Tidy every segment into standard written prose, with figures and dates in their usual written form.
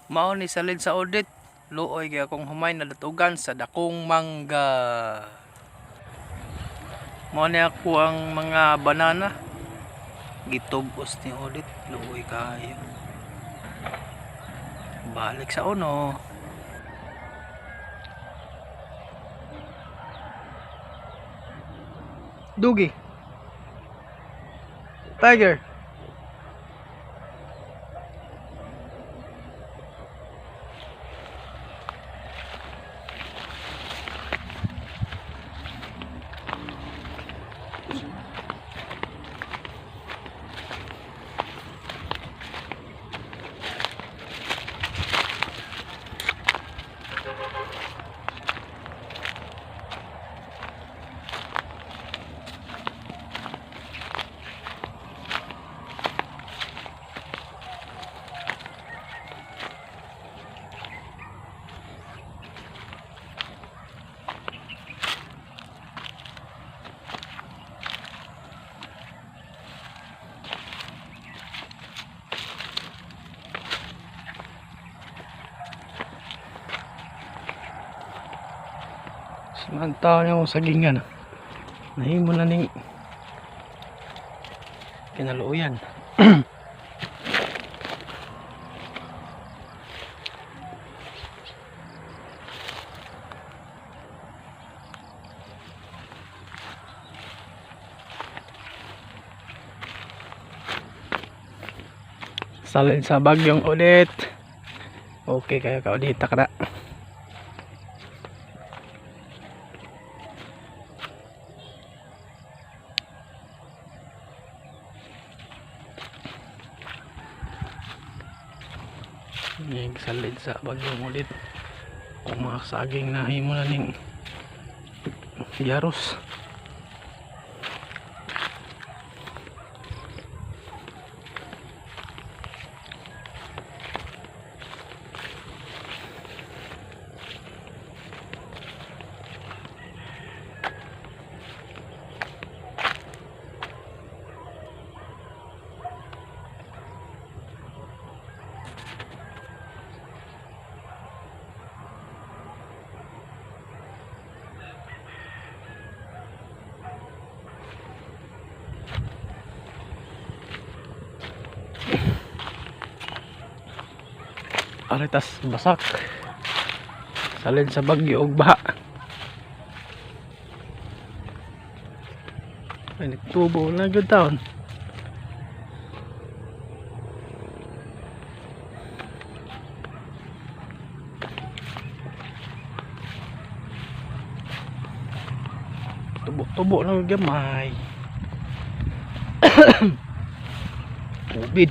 Mao ni salid sa audit, luoy kay akong humay na datugan sa dakong mangga. Mao ni ako ang mga banana gitubos ni audit, luoy kayo. Balik sa uno. Dugi. Tiger. Mantao niya akong sagingan. Nahimo na ning kinaluoyan. Salin sa bagyong ulit. Okay kayo ka ulit takra. Yung salid sa bagyong ulit. Kung mga saging na himo na ning yaros. Aritas basak salin sa bagyo ug baha. Ay nagtubo na gyud taon. Tubo na gamay. Tubig.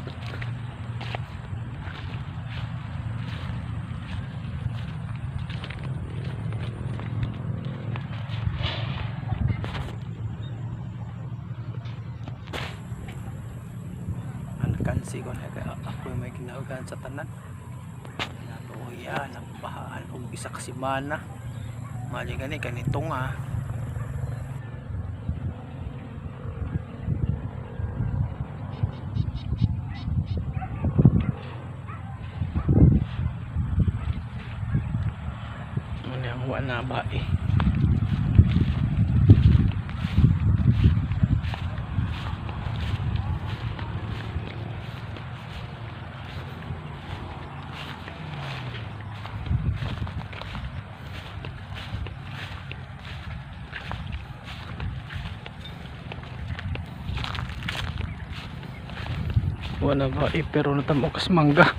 Kansi ko na ako may ginaugan sa tanan. Naluya, nagbahaan og isa ka semana. Mali gani ganito nga. Ano ang wala ba eh. Wala ba eh, pero natamo kas mangga.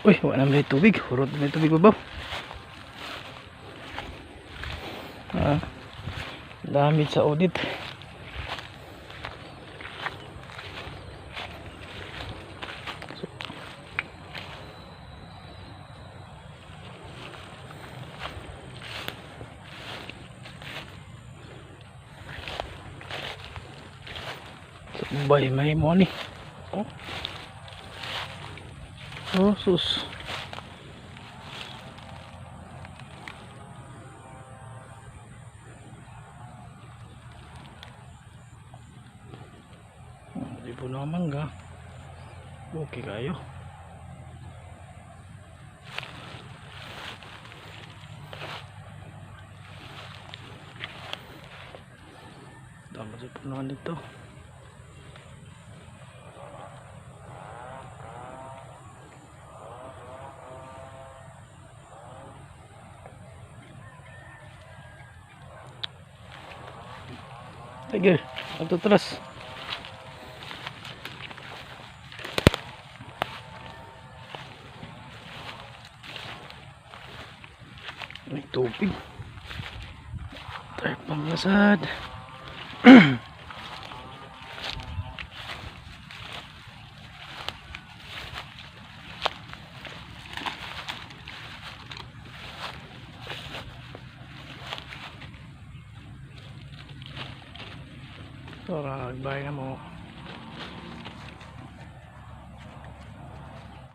Uy, wala naman yung tubig. Hurot na yung tubig babaw. Damage sa audit. Bay may mo ni. Oh. Oh, sus. Di po na mangga. Okay kayo. Dapat sa punuan dito. Tiger, magtutras. May tubig. Tayo panglasad. Ito, nagbay na mo.